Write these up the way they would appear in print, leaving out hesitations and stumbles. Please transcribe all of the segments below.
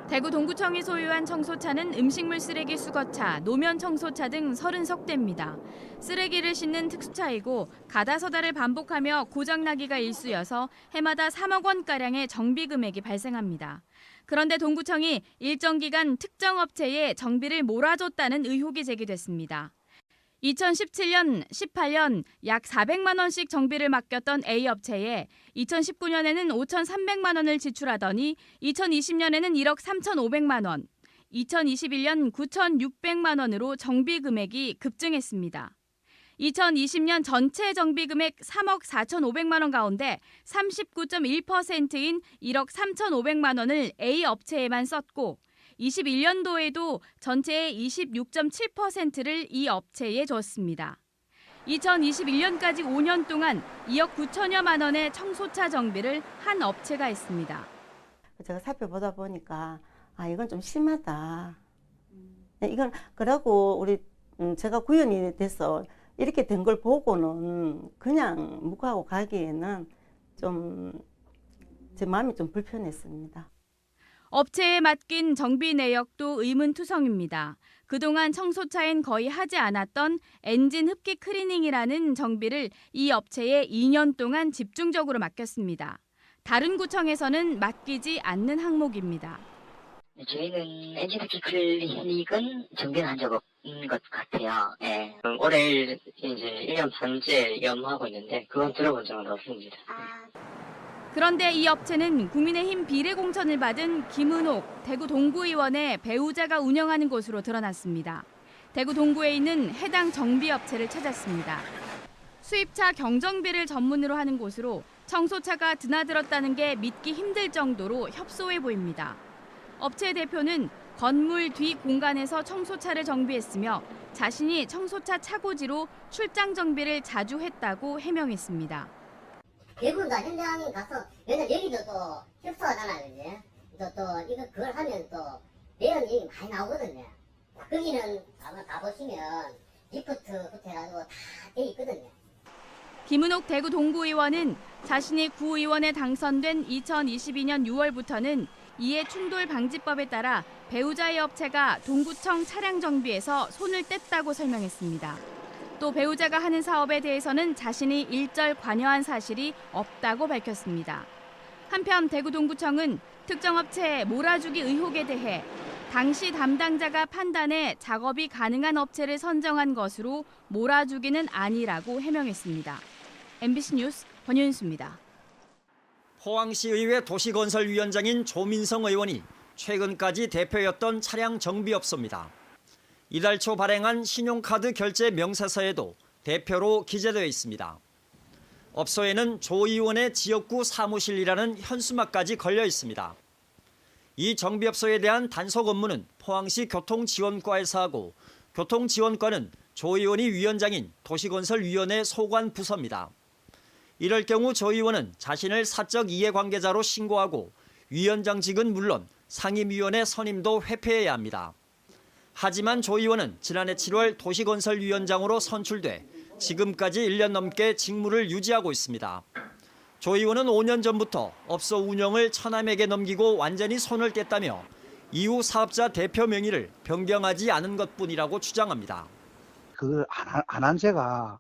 대구 동구청이 소유한 청소차는 음식물 쓰레기 수거차, 노면 청소차 등 30석대입니다. 쓰레기를 싣는 특수차이고 가다서다를 반복하며 고장나기가 일쑤여서 해마다 3억 원가량의 정비 금액이 발생합니다. 그런데 동구청이 일정 기간 특정 업체에 정비를 몰아줬다는 의혹이 제기됐습니다. 2017년, 18년 약 400만 원씩 정비를 맡겼던 A 업체에 2019년에는 5,300만 원을 지출하더니 2020년에는 1억 3,500만 원, 2021년 9,600만 원으로 정비 금액이 급증했습니다. 2020년 전체 정비 금액 3억 4,500만 원 가운데 39.1%인 1억 3,500만 원을 A 업체에만 썼고 21년도에도 전체의 26.7%를 이 업체에 줬습니다. 2021년까지 5년 동안 2억 9천여만 원의 청소차 정비를 한 업체가 했습니다. 제가 살펴보다 보니까 이건 좀 심하다. 이건 그러고 제가 구현이 돼서 이렇게 된 걸 보고는 그냥 묵하고 가기에는 좀 제 마음이 좀 불편했습니다. 업체에 맡긴 정비 내역도 의문투성입니다. 그동안 청소차엔 거의 하지 않았던 엔진 흡기 클리닝이라는 정비를 이 업체에 2년 동안 집중적으로 맡겼습니다. 다른 구청에서는 맡기지 않는 항목입니다. 저희는 엔진 흡기 클리닉은 정비는 한 적 없는 것 같아요. 네. 올해 이제 1년 반째 겸하고 있는데 그건 들어본 적은 없습니다. 그런데 이 업체는 국민의힘 비례공천을 받은 김은옥 대구 동구의원의 배우자가 운영하는 곳으로 드러났습니다. 대구 동구에 있는 해당 정비업체를 찾았습니다. 수입차 경정비를 전문으로 하는 곳으로 청소차가 드나들었다는 게 믿기 힘들 정도로 협소해 보입니다. 업체 대표는 건물 뒤 공간에서 청소차를 정비했으며 자신이 청소차 차고지로 출장 정비를 자주 했다고 해명했습니다. 대부분 다 현장에 가서 맨날 여기도 또 협소하잖아요, 이제. 또 이거 그걸 하면 또 매연 얘기 많이 나오거든요. 거기는 아마 가보시면 리프트부터 해가지고 다 돼 있거든요. 김은옥 대구 동구의원은 자신이 구의원에 당선된 2022년 6월부터는 이해충돌방지법에 따라 배우자의 업체가 동구청 차량 정비에서 손을 뗐다고 설명했습니다. 또 배우자가 하는 사업에 대해서는 자신이 일절 관여한 사실이 없다고 밝혔습니다. 한편 대구 동구청은 특정 업체에 몰아주기 의혹에 대해 당시 담당자가 판단해 작업이 가능한 업체를 선정한 것으로 몰아주기는 아니라고 해명했습니다. MBC 뉴스 권윤수입니다. 포항시의회 도시건설위원장인 조민성 의원이 최근까지 대표였던 차량 정비업소입니다. 이달 초 발행한 신용카드 결제 명세서에도 대표로 기재되어 있습니다. 업소에는 조 의원의 지역구 사무실이라는 현수막까지 걸려 있습니다. 이 정비업소에 대한 단속 업무는 포항시 교통지원과에서 하고 교통지원과는 조 의원이 위원장인 도시건설위원회 소관 부서입니다. 이럴 경우 조 의원은 자신을 사적 이해관계자로 신고하고 위원장직은 물론 상임위원회 선임도 회피해야 합니다. 하지만 조 의원은 지난해 7월 도시건설위원장으로 선출돼 지금까지 1년 넘게 직무를 유지하고 있습니다. 조 의원은 5년 전부터 업소 운영을 처남에게 넘기고 완전히 손을 뗐다며 이후 사업자 대표 명의를 변경하지 않은 것뿐이라고 주장합니다. 그걸 안 한 지가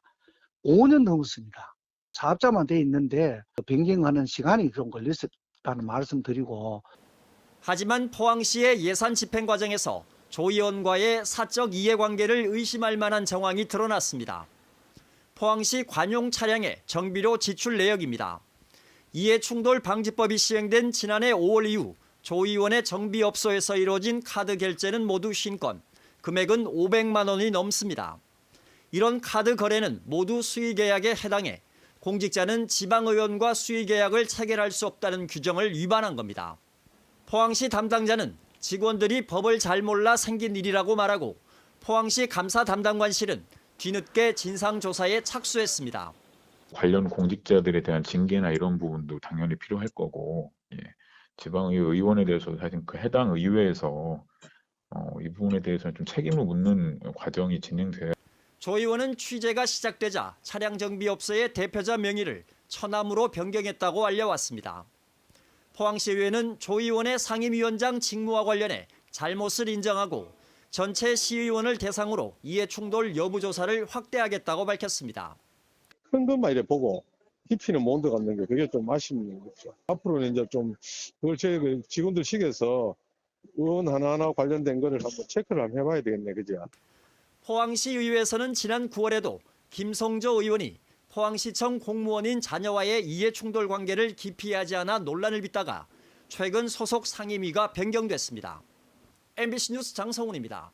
5년 넘었습니다. 사업자만 돼 있는데 변경하는 시간이 좀 걸렸다는 말씀 드리고. 하지만 포항시의 예산 집행 과정에서 조 의원과의 사적 이해관계를 의심할 만한 정황이 드러났습니다. 포항시 관용 차량의 정비료 지출 내역입니다. 이해충돌방지법이 시행된 지난해 5월 이후 조 의원의 정비업소에서 이루어진 카드 결제는 모두 50건, 금액은 500만 원이 넘습니다. 이런 카드 거래는 모두 수의계약에 해당해 공직자는 지방의원과 수의계약을 체결할 수 없다는 규정을 위반한 겁니다. 포항시 담당자는 직원들이 법을 잘 몰라 생긴 일이라고 말하고 포항시 감사 담당관실은 뒤늦게 진상조사에 착수했습니다. 관련 공직자들에 대한 징계나 이런 부분도 당연히 필요할 거고, 지방의원에 대해서 사실 그 해당 의회에서 이 부분에 대해서는 좀 책임을 묻는 과정이 진행돼야. 조 의원은 취재가 시작되자 차량 정비업소의 대표자 명의를 처남으로 변경했다고 알려왔습니다. 포항시의회는 조 의원의 상임위원장 직무와 관련해 잘못을 인정하고 전체 시의원을 대상으로 이해충돌 여부 조사를 확대하겠다고 밝혔습니다. 큰 것만 이래 보고 깊이는 못 들어가는 게 그게 좀 아쉬운 거죠. 앞으로는 이제 좀 그걸 저희 직원들 식에서 의원 하나하나 관련된 거를 한번 체크를 한번 해봐야 되겠네, 그죠? 포항시 의회에서는 지난 9월에도 김성조 의원이 포항시청 공무원인 자녀와의 이해충돌 관계를 기피하지 않아 논란을 빚다가 최근 소속 상임위가 변경됐습니다. MBC 뉴스 장성훈입니다.